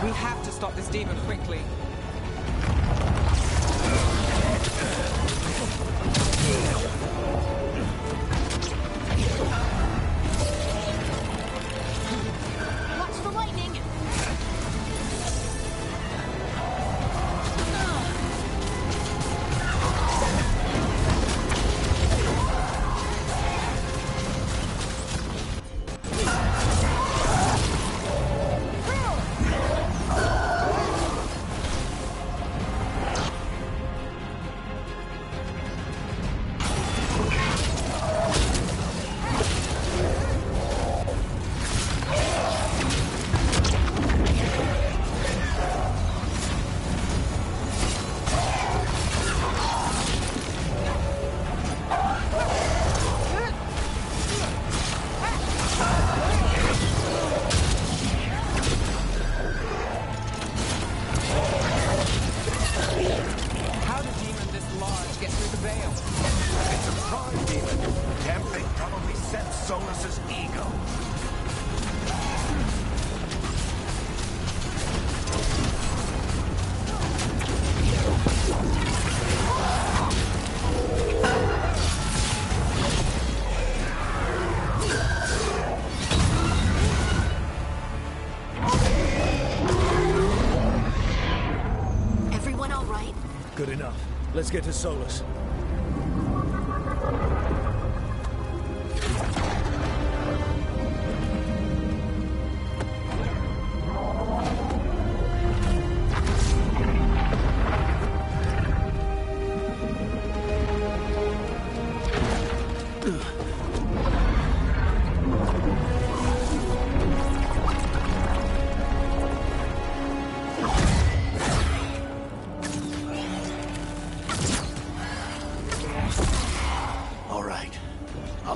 We have to stop this demon quickly. Watch the lightning! Good enough. Let's get to Solus.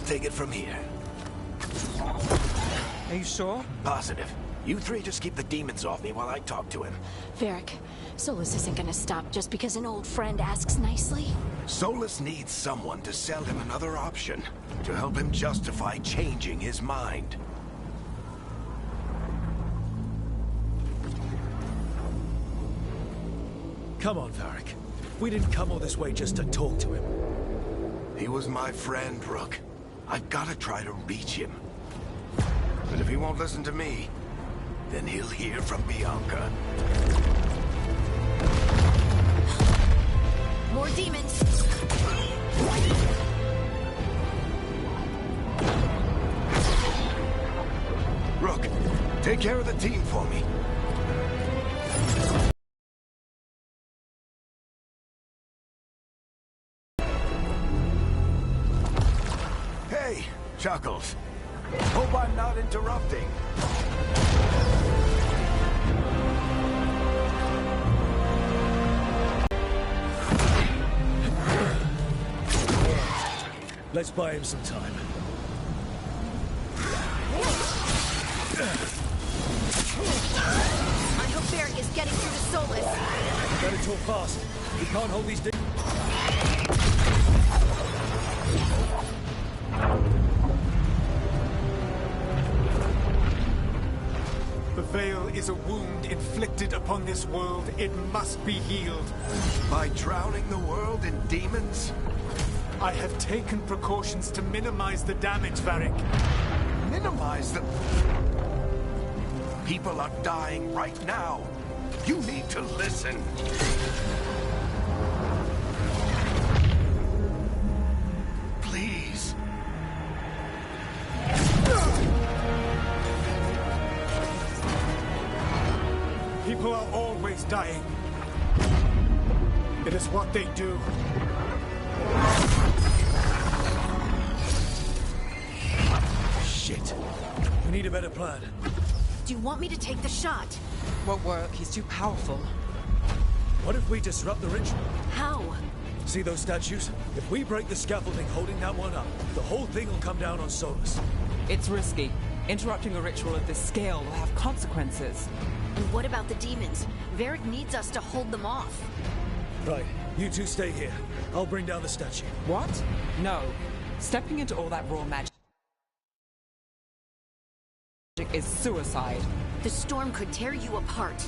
Take it from here. Are you sure? Positive. You three just keep the demons off me while I talk to him. Varric, Solus isn't gonna stop just because an old friend asks nicely. Solus needs someone to sell him another option, to help him justify changing his mind. Come on, Varric. We didn't come all this way just to talk to him. He was my friend, Rook. I've got to try to reach him. But if he won't listen to me, then he'll hear from Bianca. More demons! Rook, take care of the team for me. Hey, Chuckles. Hope I'm not interrupting. Let's buy him some time. I hope Varric is getting through to Solus. Better talk fast. We can't hold these The Veil is a wound inflicted upon this world. It must be healed. By drowning the world in demons? I have taken precautions to minimize the damage, Varric. Minimize the... People are dying right now. You need to listen. Please. People are always dying. It is what they do. Shit. We need a better plan. Do you want me to take the shot? Won't work. He's too powerful. What if we disrupt the ritual? How? See those statues? If we break the scaffolding holding that one up, the whole thing will come down on Solus. It's risky. Interrupting a ritual of this scale will have consequences. And what about the demons? Varric needs us to hold them off. Right. You two stay here. I'll bring down the statue. What? No. Stepping into all that raw magic is suicide. The storm could tear you apart.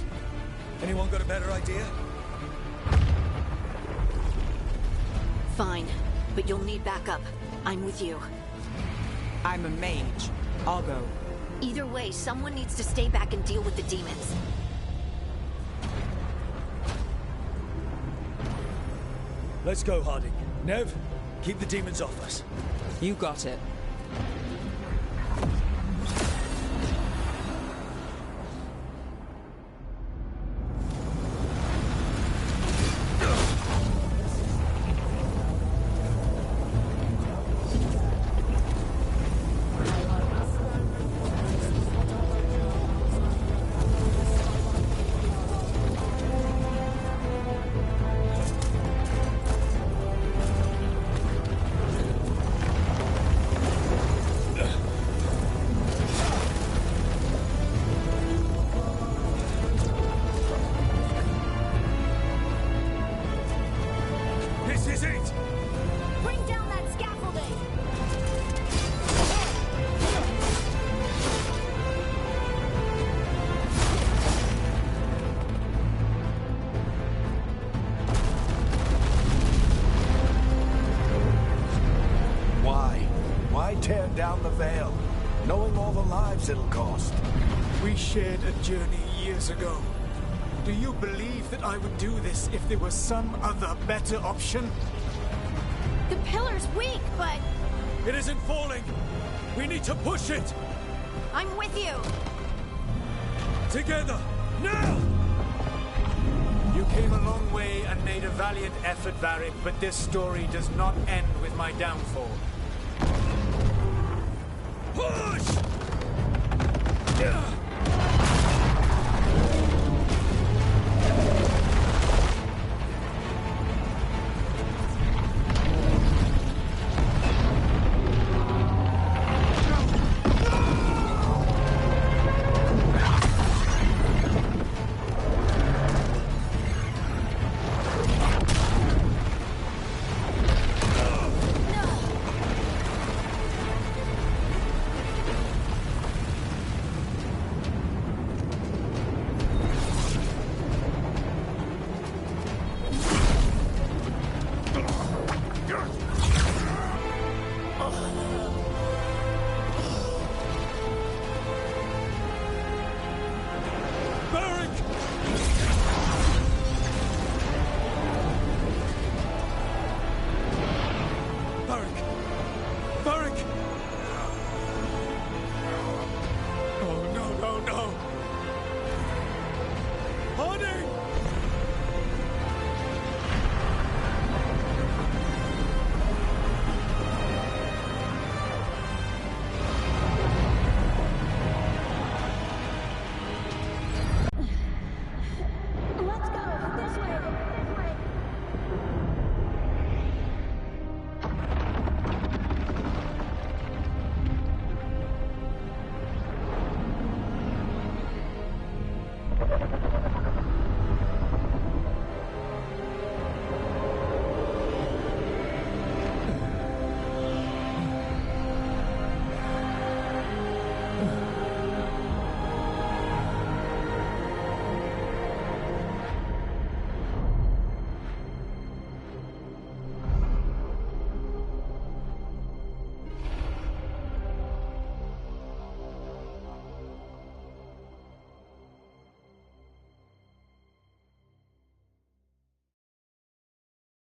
Anyone got a better idea? Fine, but you'll need backup. I'm with you. I'm a mage. I'll go. Either way, someone needs to stay back and deal with the demons. Let's go, Harding. Nev, keep the demons off us. You got it. Tear down the Veil, knowing all the lives it'll cost. We shared a journey years ago. Do you believe that I would do this if there was some other better option? The pillar's weak, but... It isn't falling! We need to push it! I'm with you! Together! Now! You came a long way and made a valiant effort, Varric, but this story does not end with my downfall. Push!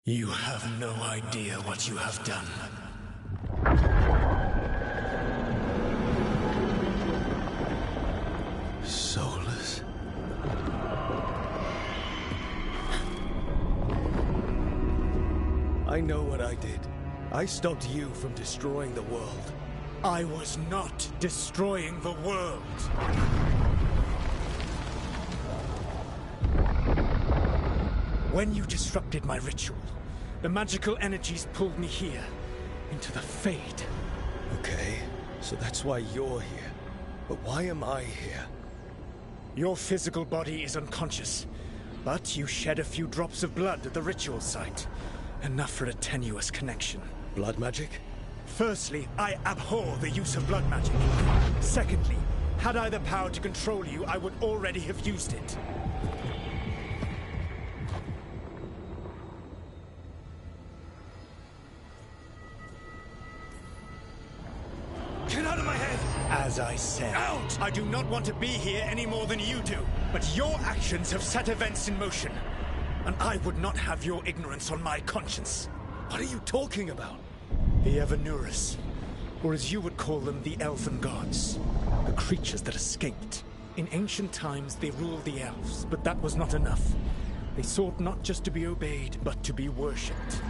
You have no idea what you have done. Soulless. I know what I did. I stopped you from destroying the world. I was not destroying the world. When you disrupted my ritual, the magical energies pulled me here, into the Fade. Okay, so that's why you're here. But why am I here? Your physical body is unconscious, but you shed a few drops of blood at the ritual site. Enough for a tenuous connection. Blood magic? Firstly, I abhor the use of blood magic. Secondly, Had I the power to control you, I would already have used it. Get out of my head! As I said, Out! I do not want to be here any more than you do. But your actions have set events in motion. And I would not have your ignorance on my conscience. What are you talking about? The Evanurus, or as you would call them, the Elven Gods. The creatures that escaped. In ancient times, they ruled the elves, but that was not enough. They sought not just to be obeyed, but to be worshipped.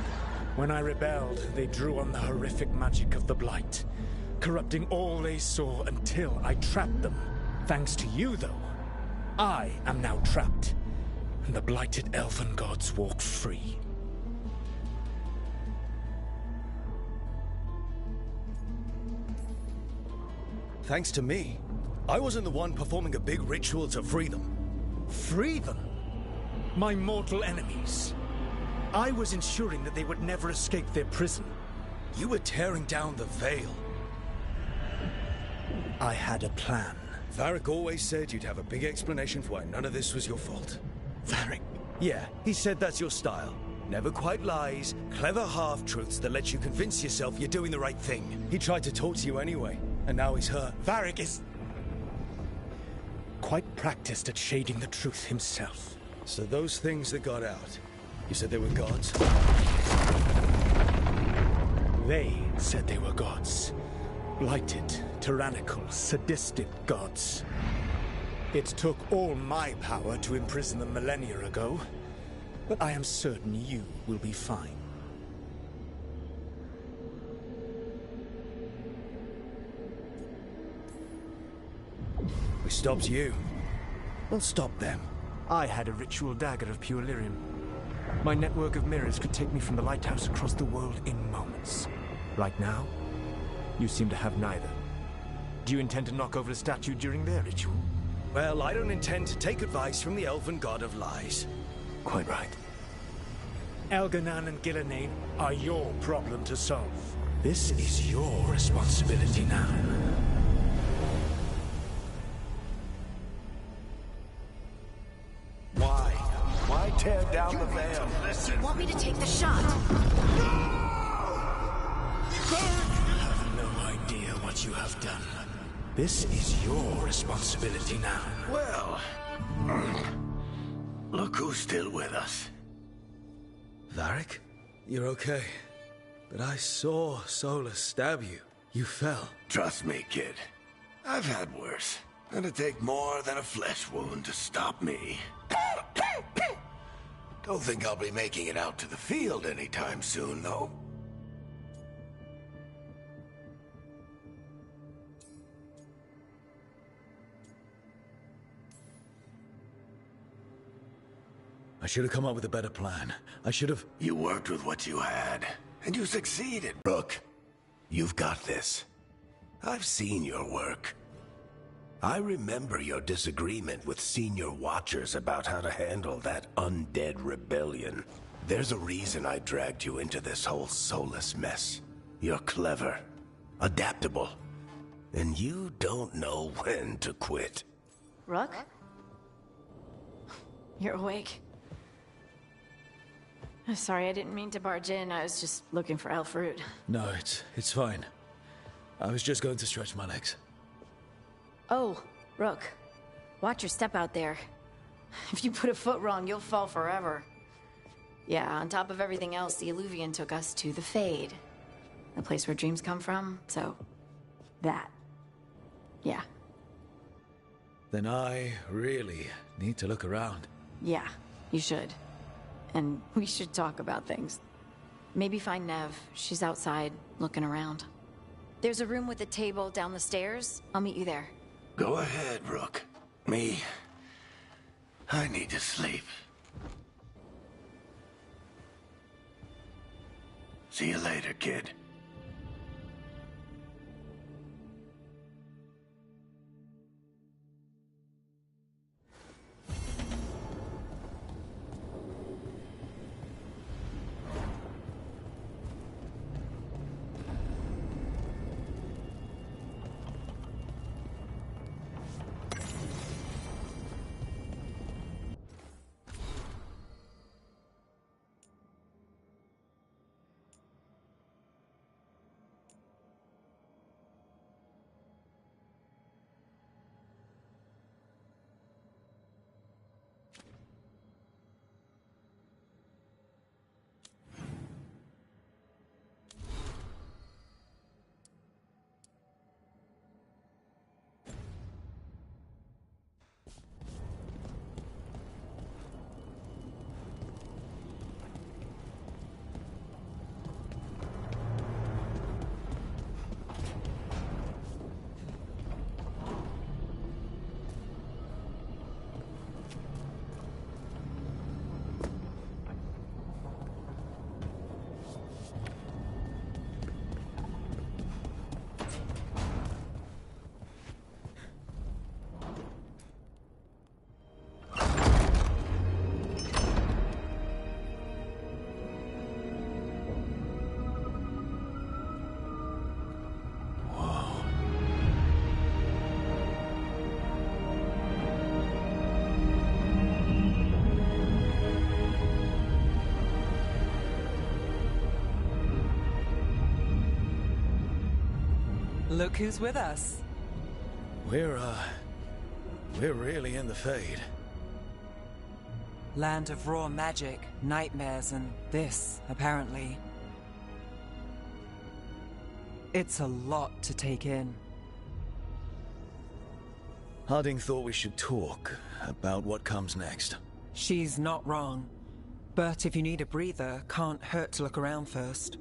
When I rebelled, they drew on the horrific magic of the Blight, corrupting all they saw until I trapped them. Thanks to you, though, I am now trapped, and the blighted Elven Gods walk free. Thanks to me. I wasn't the one performing a big ritual to free them. Free them? My mortal enemies. I was ensuring that they would never escape their prison. You were tearing down the veil. I had a plan. Varric always said you'd have a big explanation for why none of this was your fault. Varric. Yeah, he said that's your style. Never quite lies, clever half-truths that let you convince yourself you're doing the right thing. He tried to talk to you anyway, and now he's hurt. Varric is quite practiced at shading the truth himself. So those things that got out, you said they were gods? They said they were gods. Blighted, tyrannical, sadistic gods. It took all my power to imprison them millennia ago, but I am certain you will be fine. We stopped you. We'll stop them. I had a ritual dagger of pure lyrium. My network of mirrors could take me from the lighthouse across the world in moments. Right now, you seem to have neither. Do you intend to knock over a statue during their ritual? Well, I don't intend to take advice from the Elven God of Lies. Quite right. Elganan and Gillenane are your problem to solve. This is your responsibility now. Why tear down the veil? You want me to take the shot? You have no idea what you have done. This is your responsibility now. Well, look who's still with us. Varric? You're okay. But I saw Solus stab you. You fell. Trust me, kid. I've had worse. It'd take more than a flesh wound to stop me. Don't think I'll be making it out to the field anytime soon, though. I should have come up with a better plan. I should have... You worked with what you had, and you succeeded. Rook, you've got this. I've seen your work. I remember your disagreement with senior watchers about how to handle that undead rebellion. There's a reason I dragged you into this whole Solus mess. You're clever, adaptable, and you don't know when to quit. Rook? You're awake. Sorry, I didn't mean to barge in. I was just looking for Elfroot. No, it's fine. I was just going to stretch my legs. Oh, Rook. Watch your step out there. If you put a foot wrong, you'll fall forever. Yeah, on top of everything else, the Illuvian took us to the Fade. The place where dreams come from, so... that. Yeah. Then I really need to look around. Yeah, you should. And we should talk about things. Maybe find Nev. She's outside, looking around. There's a room with a table down the stairs. I'll meet you there. Go ahead, Rook. I need to sleep. See you later, kid. Look who's with us. We're really in the Fade. Land of raw magic, nightmares, and this, apparently. It's a lot to take in. Harding thought we should talk about what comes next. She's not wrong. But if you need a breather, can't hurt to look around first.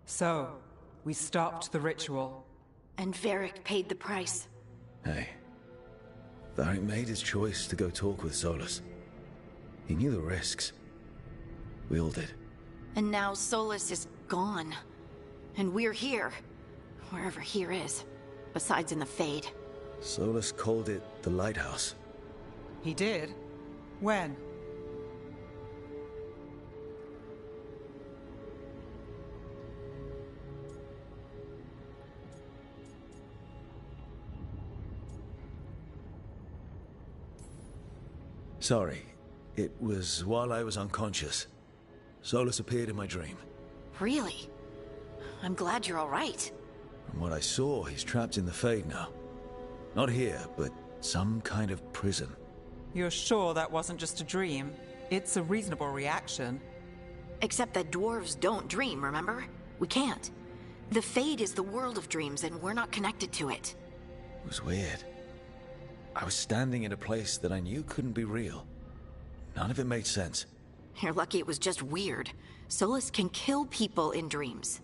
So, we stopped the ritual. And Varric paid the price. Hey. Varric made his choice to go talk with Solus. He knew the risks. We all did. And now Solus is gone. And we're here. Wherever here is. Besides in the Fade. Solus called it the Lighthouse. He did? When? Sorry. It was while I was unconscious. Solus appeared in my dream. Really? I'm glad you're all right. From what I saw, he's trapped in the Fade now. Not here, but some kind of prison. You're sure that wasn't just a dream? It's a reasonable reaction. Except that dwarves don't dream, remember? We can't. The Fade is the world of dreams, and we're not connected to it. It was weird. I was standing in a place that I knew couldn't be real. None of it made sense. You're lucky it was just weird. Solus can kill people in dreams.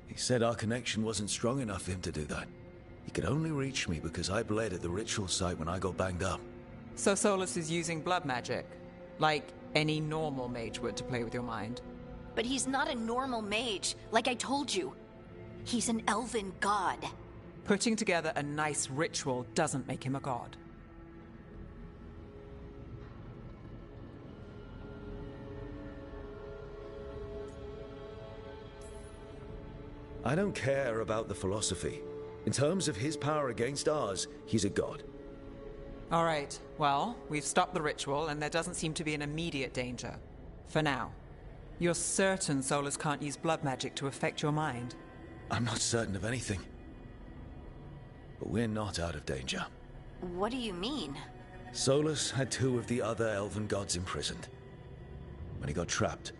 He said our connection wasn't strong enough for him to do that. He could only reach me because I bled at the ritual site when I got banged up. So Solus is using blood magic? Like any normal mage would to play with your mind? But he's not a normal mage, like I told you. He's an elven god. Putting together a nice ritual doesn't make him a god. I don't care about the philosophy. In terms of his power against ours, he's a god. All right, well, we've stopped the ritual, and there doesn't seem to be an immediate danger. For now. You're certain Solus can't use blood magic to affect your mind? I'm not certain of anything. But we're not out of danger. What do you mean? Solus had 2 of the other elven gods imprisoned. When he got trapped,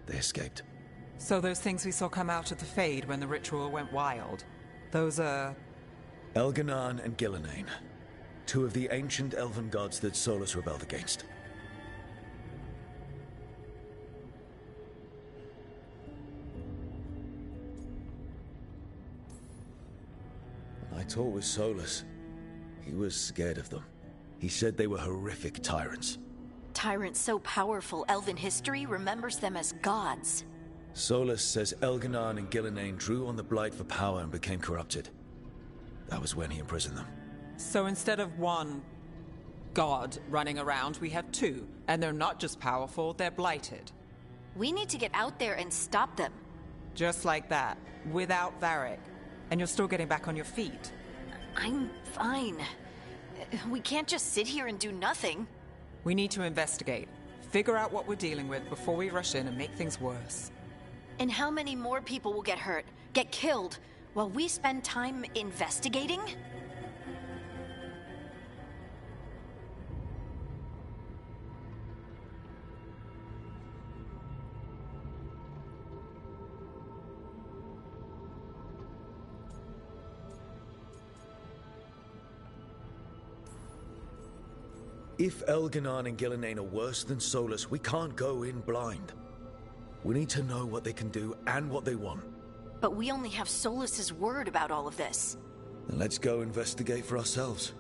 they escaped. So those things we saw come out of the Fade when the ritual went wild, those are... Elganon and Gillenane. 2 of the ancient elven gods that Solus rebelled against. When I talked with Solus, he was scared of them. He said they were horrific tyrants. Tyrants so powerful, elven history remembers them as gods. Solus says Elganon and Gillenane drew on the Blight for power and became corrupted. That was when he imprisoned them. So instead of 1 god running around, we have 2. And they're not just powerful, they're blighted. We need to get out there and stop them. Just like that, without Varric. And you're still getting back on your feet. I'm fine. We can't just sit here and do nothing. We need to investigate. Figure out what we're dealing with before we rush in and make things worse. And how many more people will get hurt, get killed, while we spend time investigating? If Elganon and Gillenane are worse than Solus, we can't go in blind. We need to know what they can do and what they want. But we only have Solus's word about all of this. Then let's go investigate for ourselves.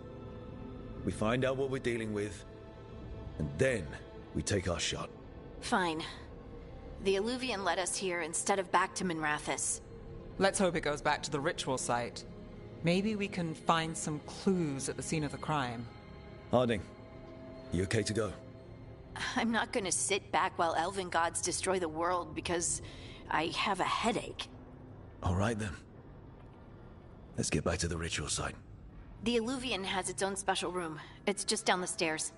We find out what we're dealing with, and then we take our shot. Fine. The Illuvian led us here instead of back to Minrathous. Let's hope it goes back to the ritual site. Maybe we can find some clues at the scene of the crime. Harding, you okay to go? I'm not gonna sit back while elven gods destroy the world because I have a headache. All right then. Let's get back to the ritual site. The Illuvian has its own special room. It's just down the stairs.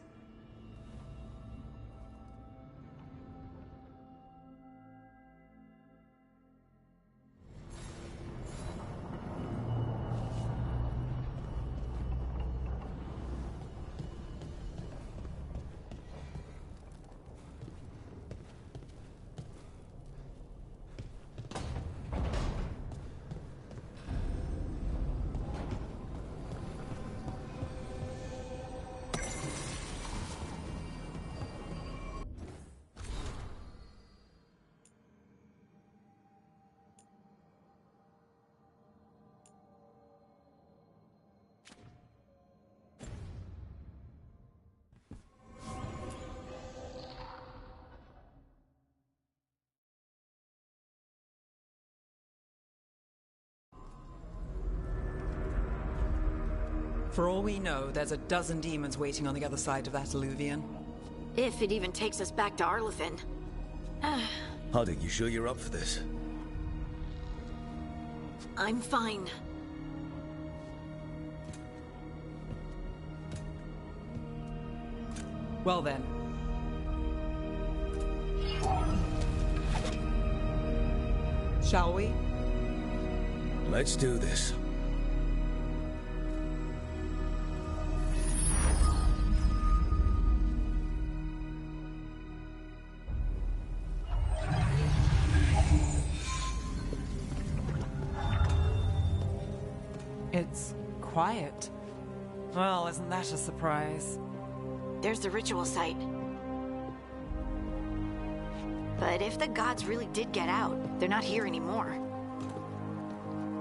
For all we know, there's a dozen demons waiting on the other side of that Illuvian. If it even takes us back to Arlithin. Harding, you sure you're up for this? I'm fine. Well then. Shall we? Let's do this. It's quiet. Well, isn't that a surprise? There's the ritual site. But if the gods really did get out, they're not here anymore.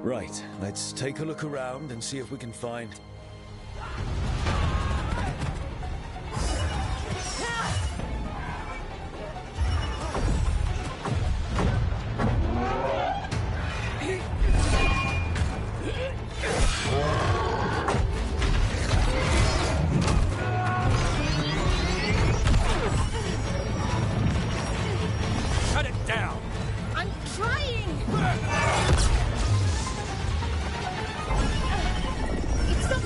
Right, let's take a look around and see if we can find... Cut it down! I'm trying! It's so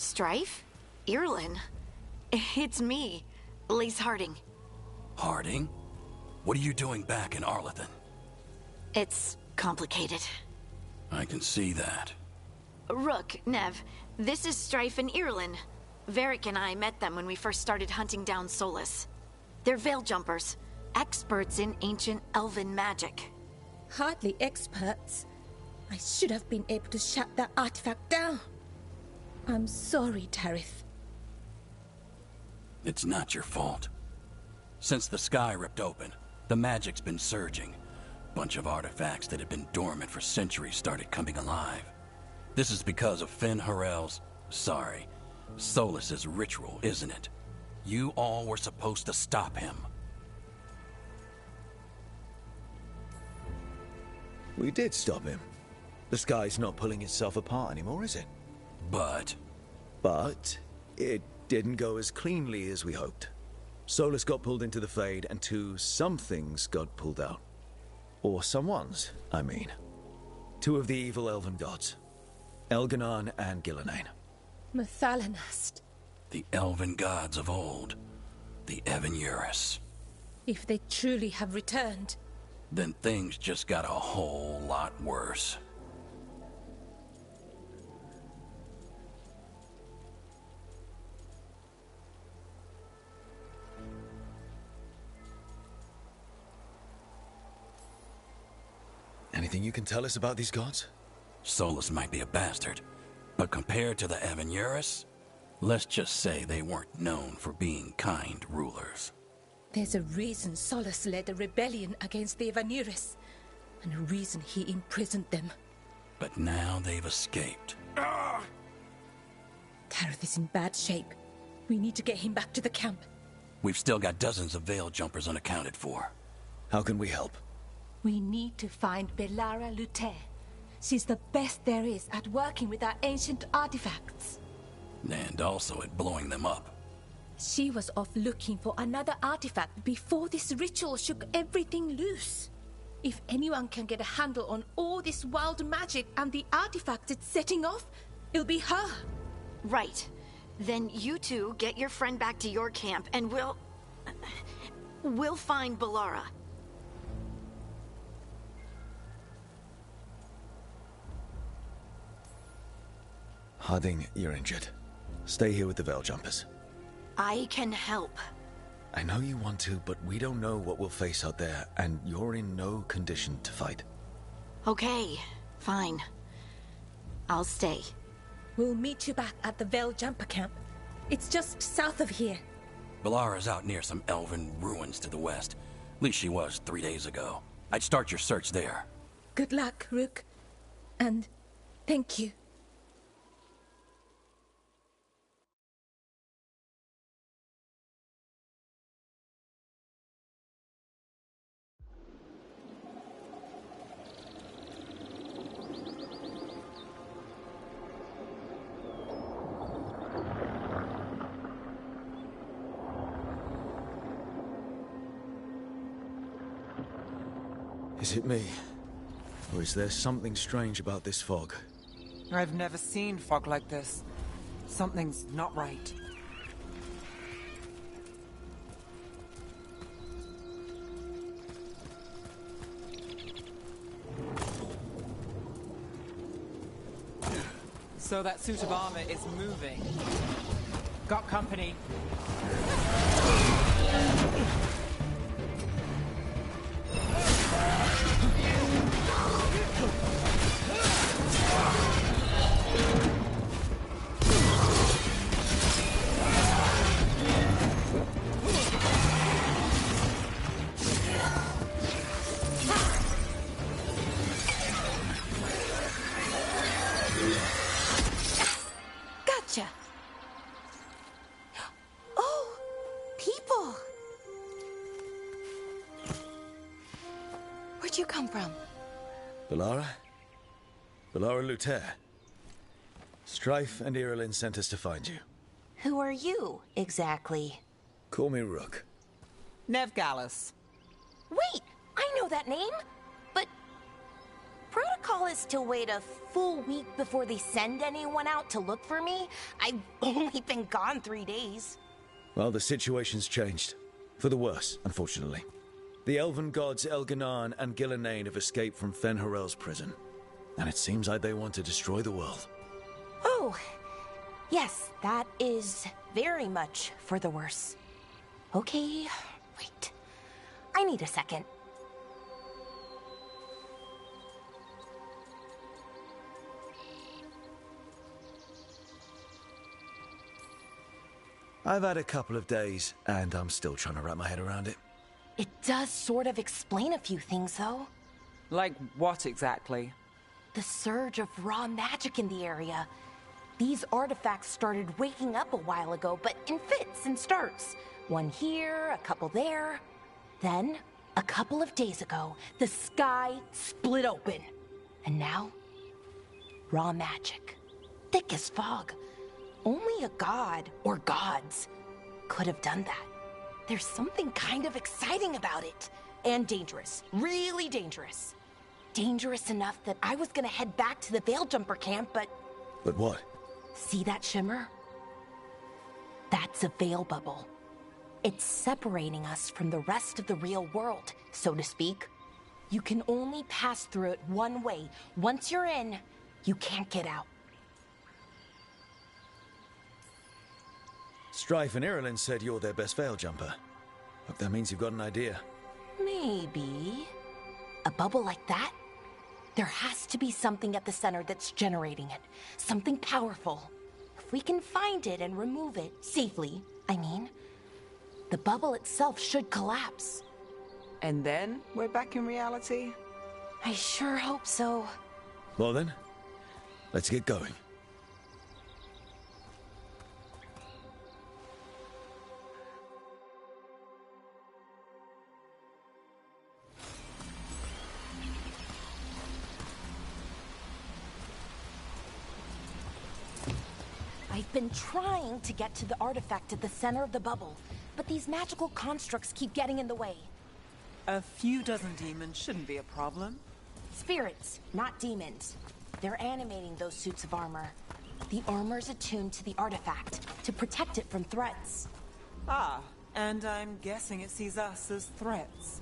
Strife? Irlin? It's me, Lace Harding. Harding? What are you doing back in Arlathan? It's complicated. I can see that. Rook, Nev, this is Strife and Irlin. Varric and I met them when we first started hunting down Solus. They're Veil Jumpers, experts in ancient elven magic. Hardly experts. I should have been able to shut that artifact down. I'm sorry, Tarith. It's not your fault. Since the sky ripped open, the magic's been surging. Bunch of artifacts that had been dormant for centuries started coming alive. This is because of Finn Harel's... sorry, Solus's ritual, isn't it? You all were supposed to stop him. We did stop him. The sky's not pulling itself apart anymore, is it? But it didn't go as cleanly as we hoped. Solus got pulled into the Fade, and some things got pulled out. Or someone's, I mean. Two of the evil elven gods. Elganon and Gillenane. Mathalanast. the elven gods of old, the Evan-Uris. If they truly have returned, Then things just got a whole lot worse. Anything you can tell us about these gods? Solus might be a bastard, but compared to the Evan-Uris, let's just say they weren't known for being kind rulers. there's a reason Solus led a rebellion against the Evan-Uris, and a reason he imprisoned them. But now they've escaped. Tareth is in bad shape. We need to get him back to the camp. We've still got dozens of Veil Jumpers unaccounted for. How can we help? We need to find Belara Luther. She's the best there is at working with our ancient artifacts. And also at blowing them up. She was off looking for another artifact before this ritual shook everything loose. If anyone can get a handle on all this wild magic and the artifacts it's setting off, it'll be her. Right. Then you two get your friend back to your camp and we'll find Belara. Harding, you're injured. Stay here with the Veil Jumpers. I can help. I know you want to, but we don't know what we'll face out there, and you're in no condition to fight. Okay, fine. I'll stay. We'll meet you back at the Veil Jumper camp. It's just south of here. Belara's out near some elven ruins to the west. At least she was 3 days ago. I'd start your search there. Good luck, Rook. And thank you. Is it me? Or is there something strange about this fog? I've never seen fog like this. Something's not right. So that suit of armor is moving. Got company. Gotcha! Oh, people! Where'd you come from? Belara? Belara Luther. Strife and Irulan sent us to find you. Who are you, exactly? Call me Rook. Nev Gallus. Wait! I know that name! But... Protocol tell us to wait a full week before they send anyone out to look for me? I've only been gone 3 days. Well, the situation's changed. For the worse, unfortunately. The elven gods Elganan and Gillenane have escaped from Fen'Harel's prison. And it seems like they want to destroy the world. Oh, yes, that is very much for the worse. Okay, wait. I need a second. I've had a couple of days, and I'm still trying to wrap my head around it. It does sort of explain a few things, though. Like what exactly? The surge of raw magic in the area. These artifacts started waking up a while ago, but in fits and starts. One here, a couple there. Then, a couple of days ago, the sky split open. And now, raw magic. Thick as fog. Only a god, or gods, could have done that. There's something kind of exciting about it. And dangerous. Really dangerous. Dangerous enough that I was gonna head back to the Veil Jumper camp, but... But what? See that shimmer? That's a veil bubble. It's separating us from the rest of the real world, so to speak. You can only pass through it one way. Once you're in, you can't get out. Strife and Irulan said you're their best Veil Jumper. Hope that means you've got an idea. Maybe. A bubble like that? There has to be something at the center that's generating it. Something powerful. If we can find it and remove it, safely, I mean, the bubble itself should collapse. And then we're back in reality? I sure hope so. Well then, let's get going. I've been trying to get to the artifact at the center of the bubble, but these magical constructs keep getting in the way. A few dozen demons shouldn't be a problem. Spirits, not demons. They're animating those suits of armor. The armor's attuned to the artifact, to protect it from threats. Ah, and I'm guessing it sees us as threats.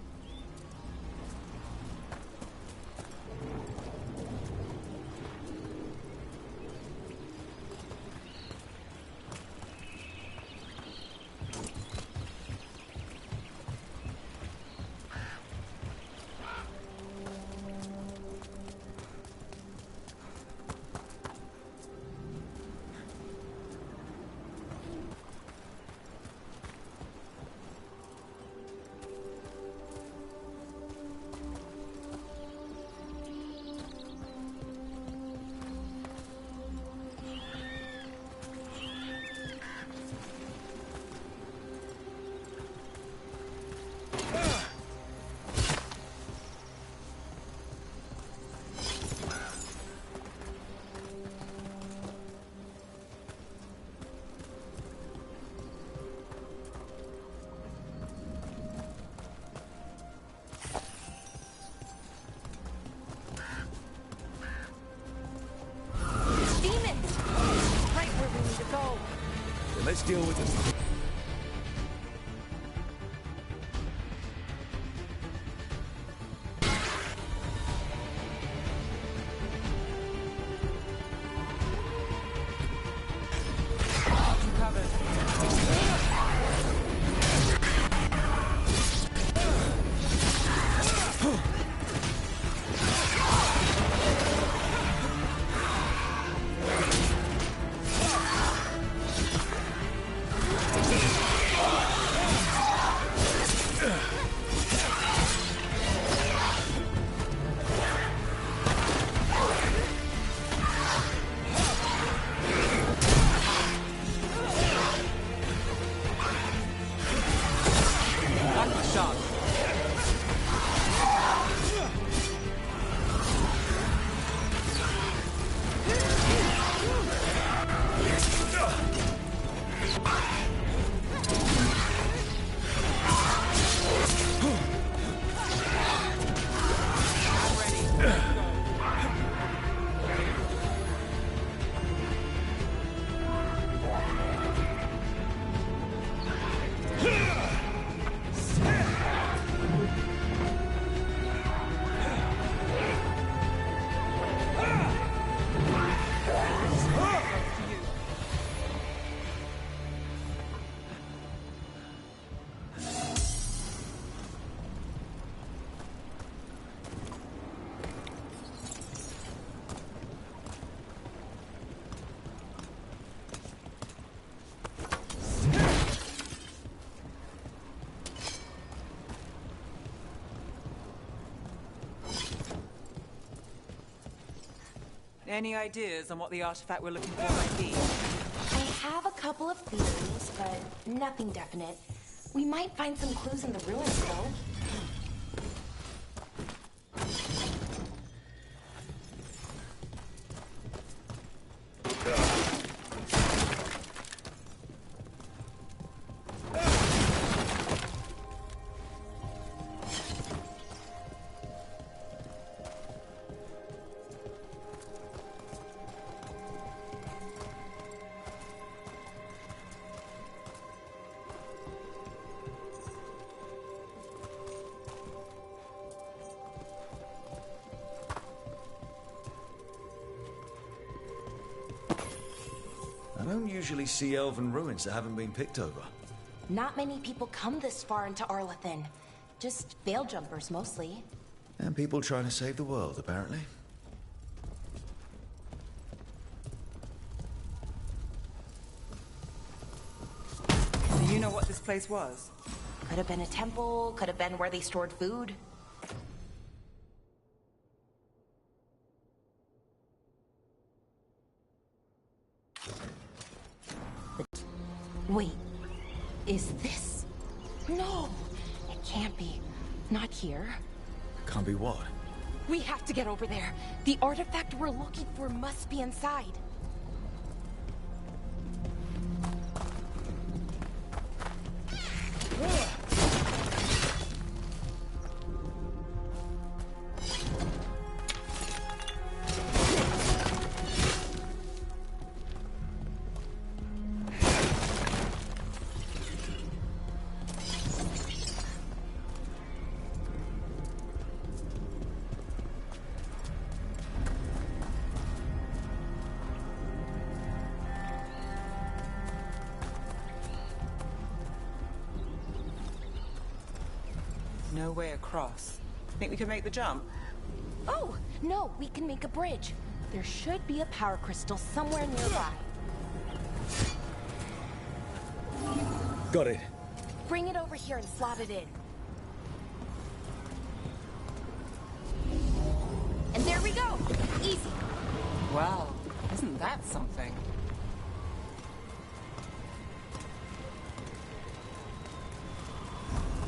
Let's deal with this. Any ideas on what the artifact we're looking for might be? I have a couple of theories, but nothing definite. We might find some clues in the ruins, though. I don't usually see elven ruins that haven't been picked over. Not many people come this far into Arlathan. Just veil jumpers, mostly. And people trying to save the world, apparently. Do you know what this place was? Could have been a temple, could have been where they stored food. Wait, is this? No, it can't be. Not here. Can't be what? We have to get over there. The artifact we're looking for must be inside. No way across. Think we can make the jump? Oh, no, we can make a bridge. There should be a power crystal somewhere nearby. Got it. Bring it over here and slot it in. And there we go! Easy. Wow, isn't that something?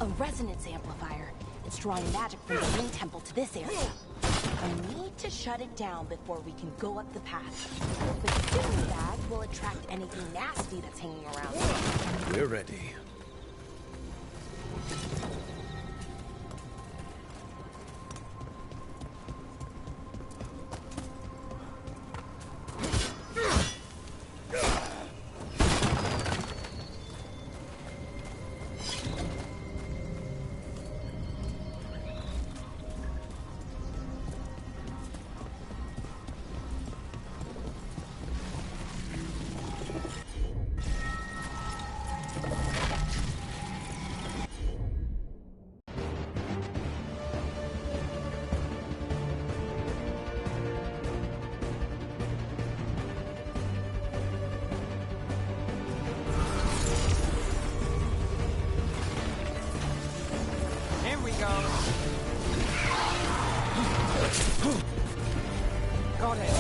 A resonance amplifier. It's drawing magic from the ring temple to this area. I need to shut it down before we can go up the path. But doing that will attract anything nasty that's hanging around. We're ready. Got it.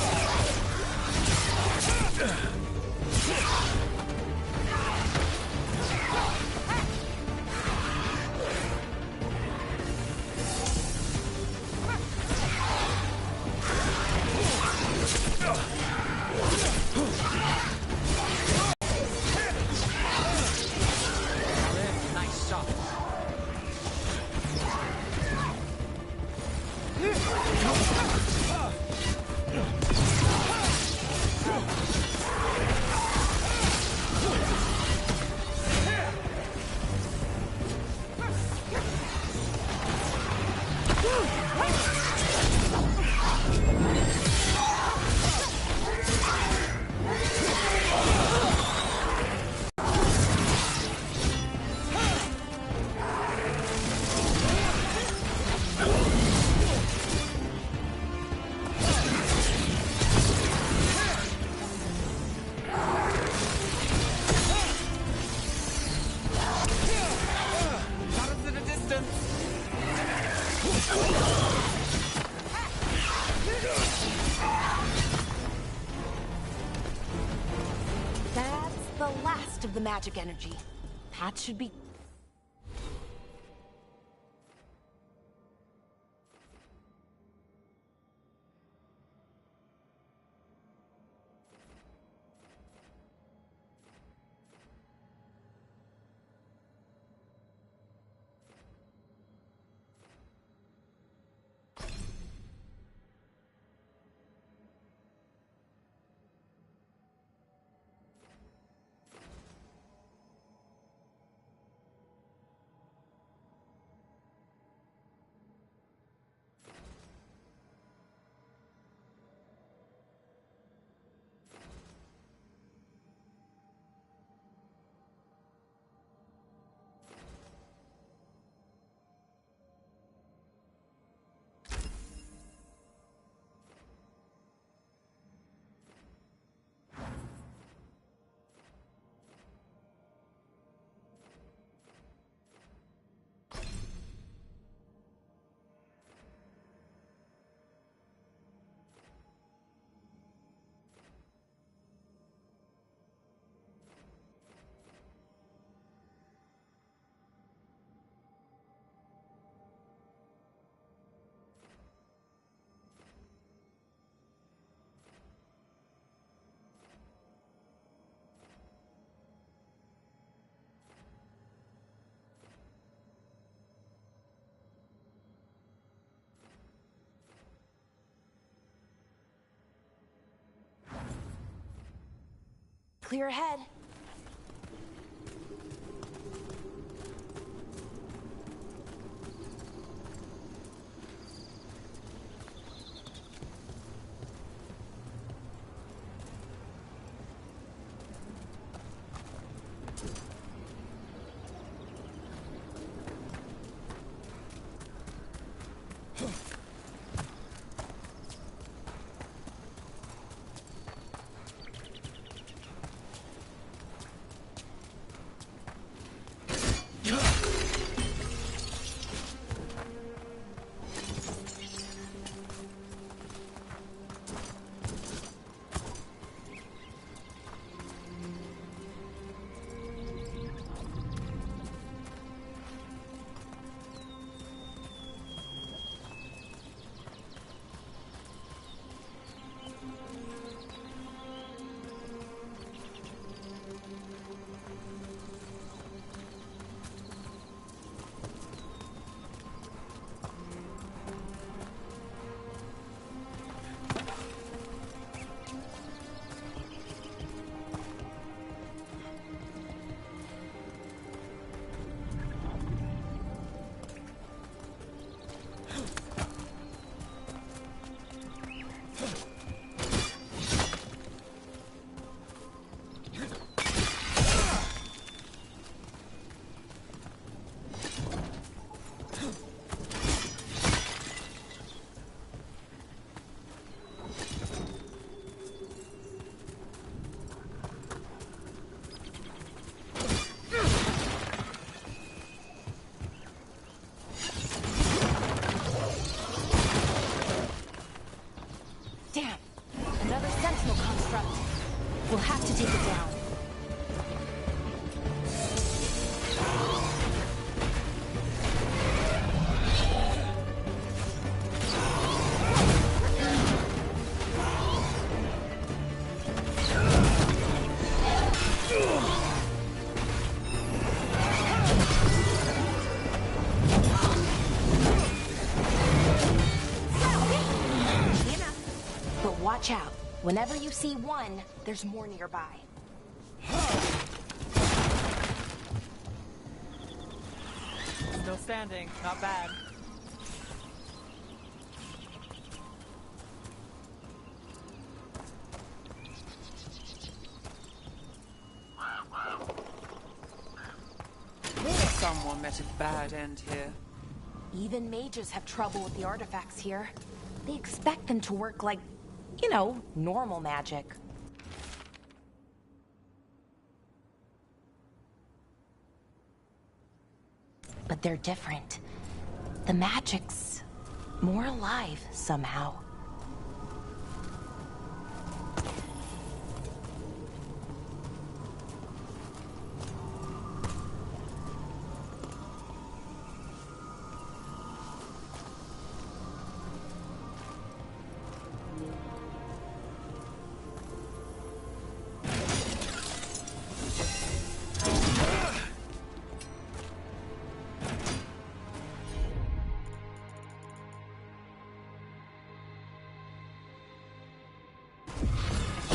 Nice shot. of the magic energy. That should be... Clear ahead. Damn! Another Sentinel construct. We'll have to take it down. Watch out. Whenever you see one, there's more nearby. Still standing. Not bad. Someone met a bad end here. Even mages have trouble with the artifacts here. They expect them to work like, you know, normal magic. But they're different. The magic's more alive somehow.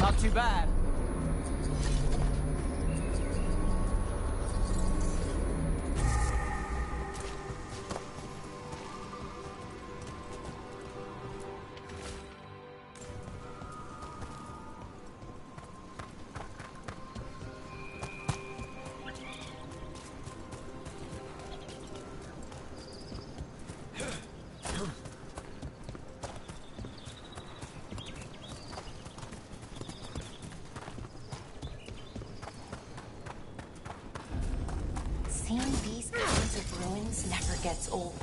Not too bad. Seeing these kinds of ruins never gets old.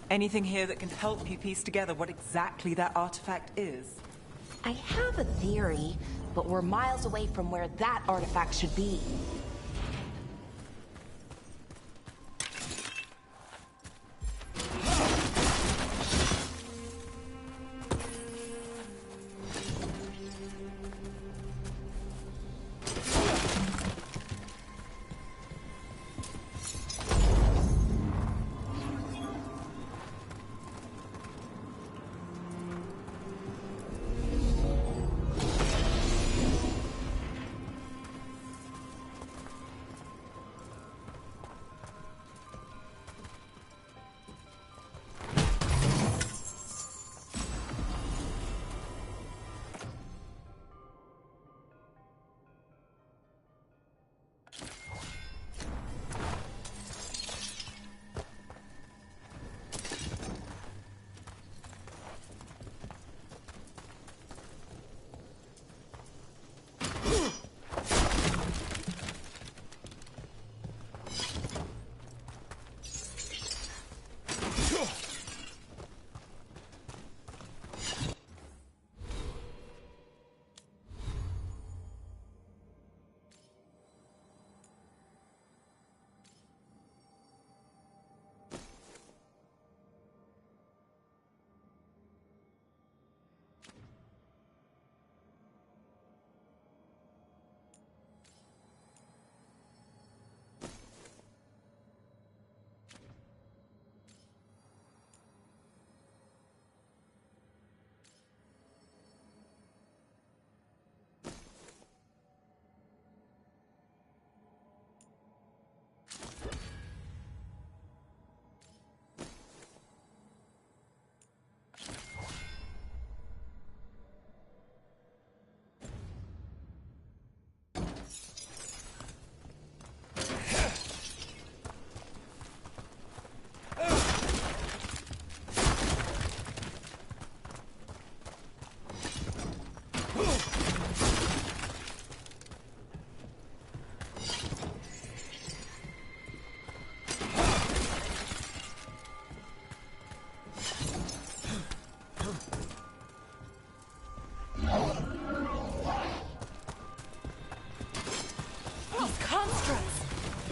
Anything here that can help you piece together what exactly that artifact is? I have a theory, but we're miles away from where that artifact should be.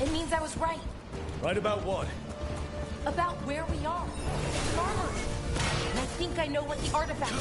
It means I was right. Right about what? About where we are. It's armory. And I think I know what the artifact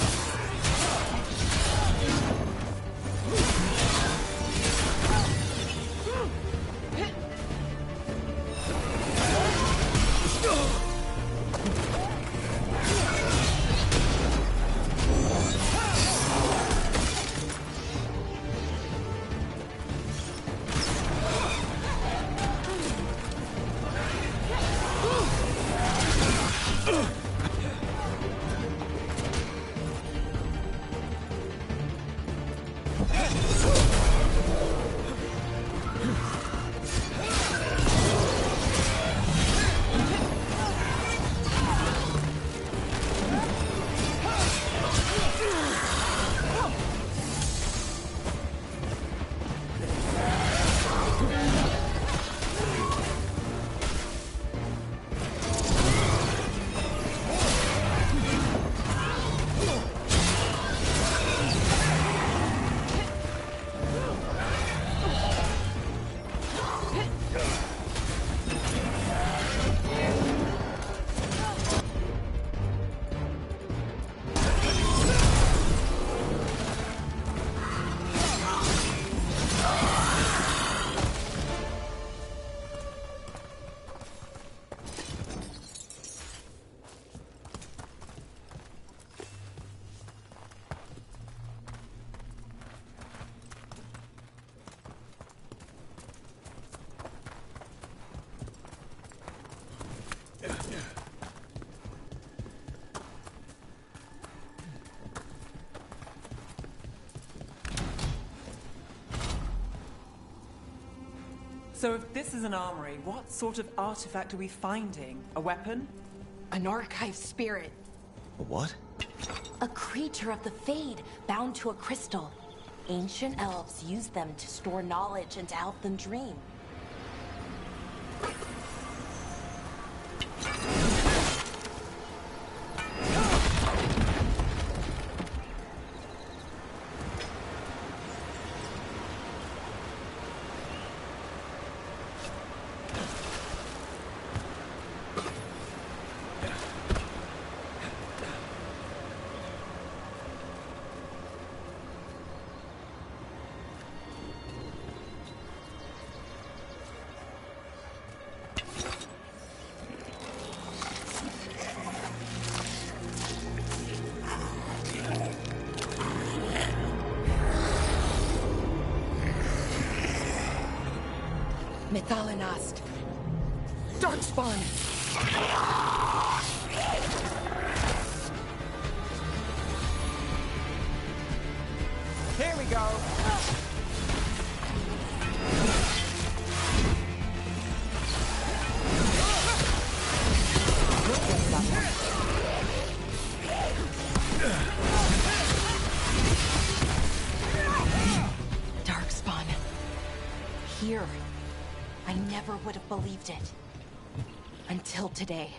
So if this is an armory, what sort of artifact are we finding? A weapon? An archive spirit. A what? A creature of the Fade, bound to a crystal. Ancient elves used them to store knowledge and to help them dream. Mythalinast. Darkspawn! Here we go! Darkspawn. Here. I never would have believed it. Until today.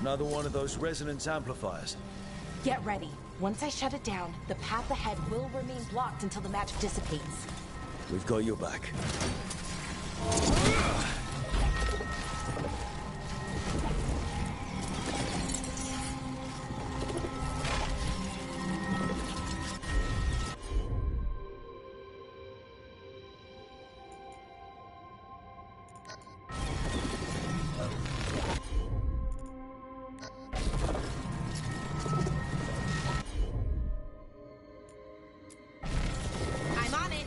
Another one of those resonance amplifiers. Get ready. Once I shut it down, the path ahead will remain blocked until the magic dissipates. We've got your back. I'm on it!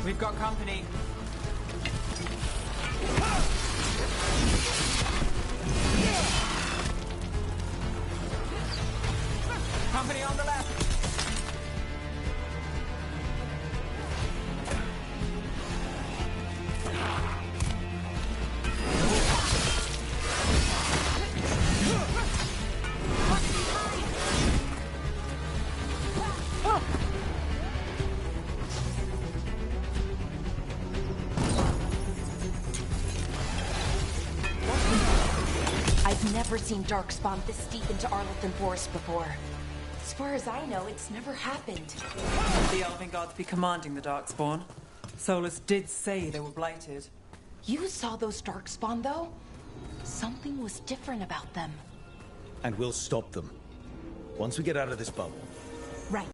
We've got company. Company on the left. I've never seen Darkspawn this deep into Arlothan Forest before. As far as I know, it's never happened. The Elven Gods be commanding the Darkspawn. Solus did say they were blighted. You saw those Darkspawn, though? Something was different about them. And we'll stop them. Once we get out of this bubble. Right.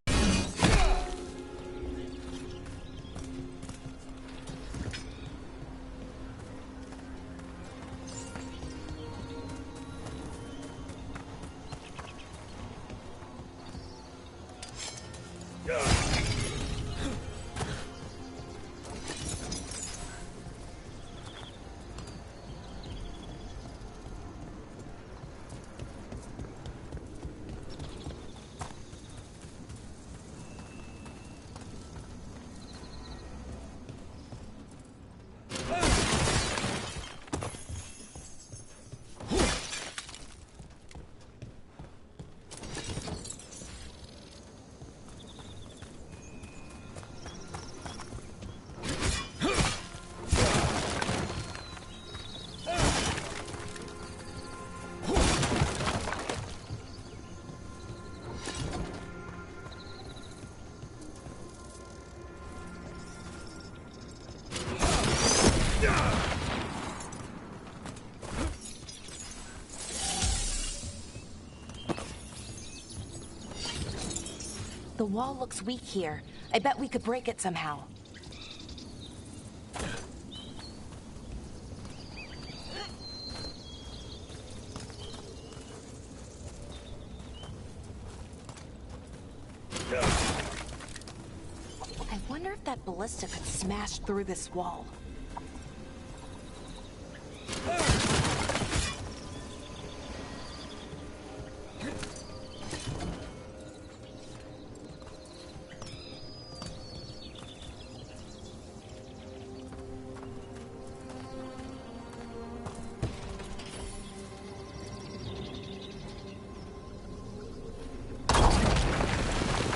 The wall looks weak here. I bet we could break it somehow. I wonder if that ballista could smash through this wall.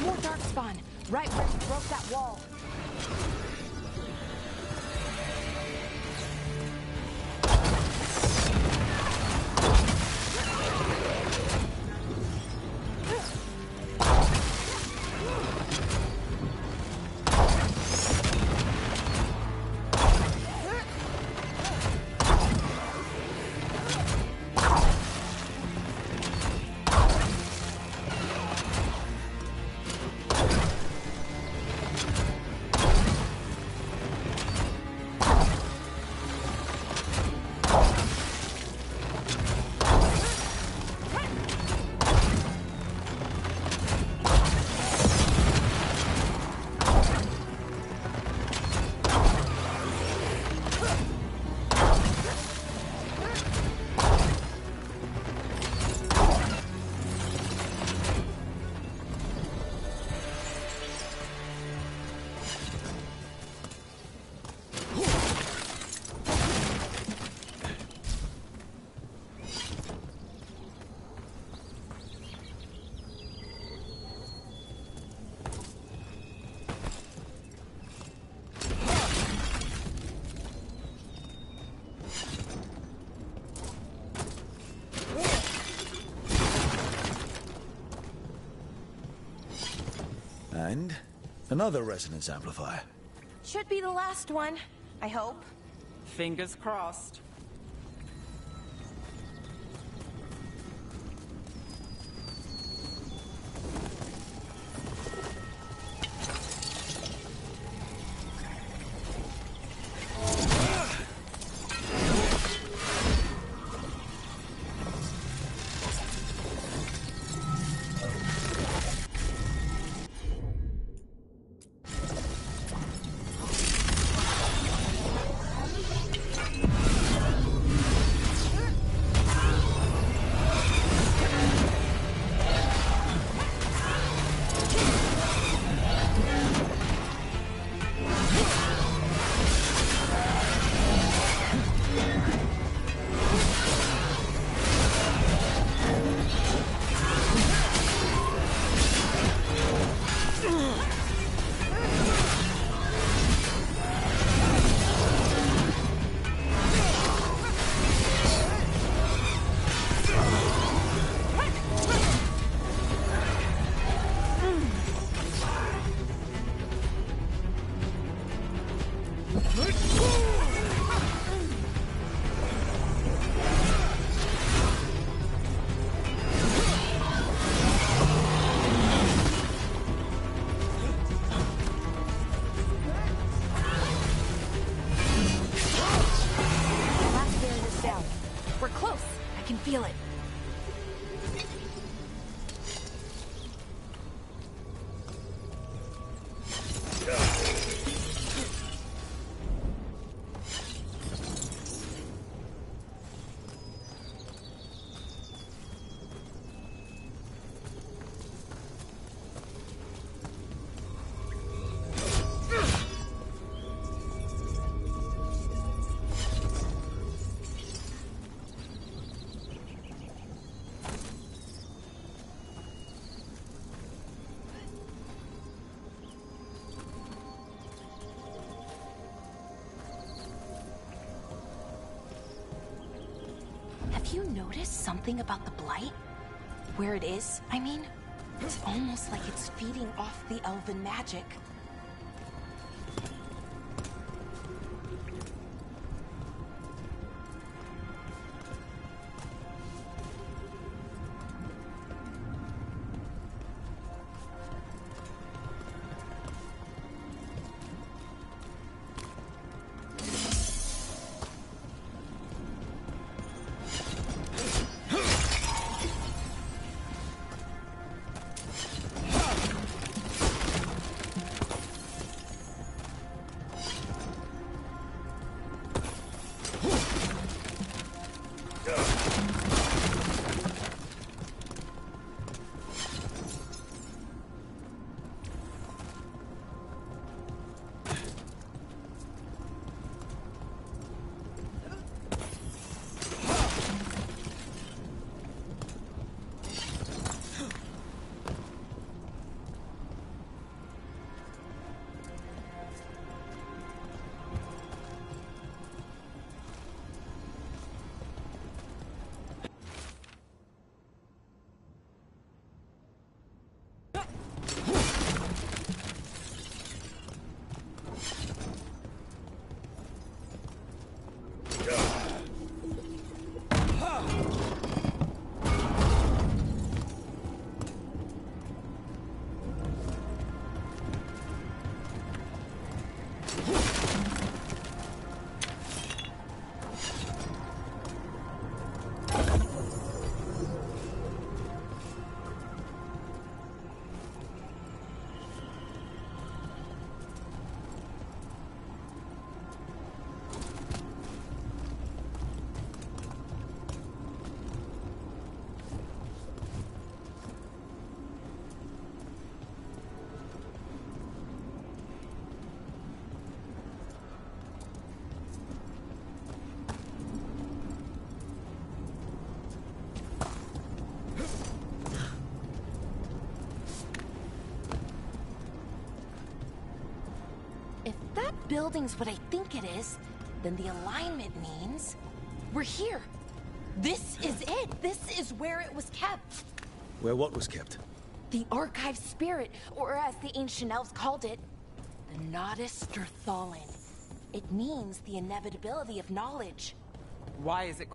More darkspawn, right where you broke that wall. And another resonance amplifier. Should be the last one, I hope. Fingers crossed. Feel it. Have you noticed something about the Blight? Where it is, I mean? It's almost like it's feeding off the elven magic. If that building's what I think it is, then the alignment means we're here. This is it. This is where it was kept. Where what was kept? The Archive Spirit, or as the ancient elves called it, the Nodus Stirthalin. It means the inevitability of knowledge. Why is it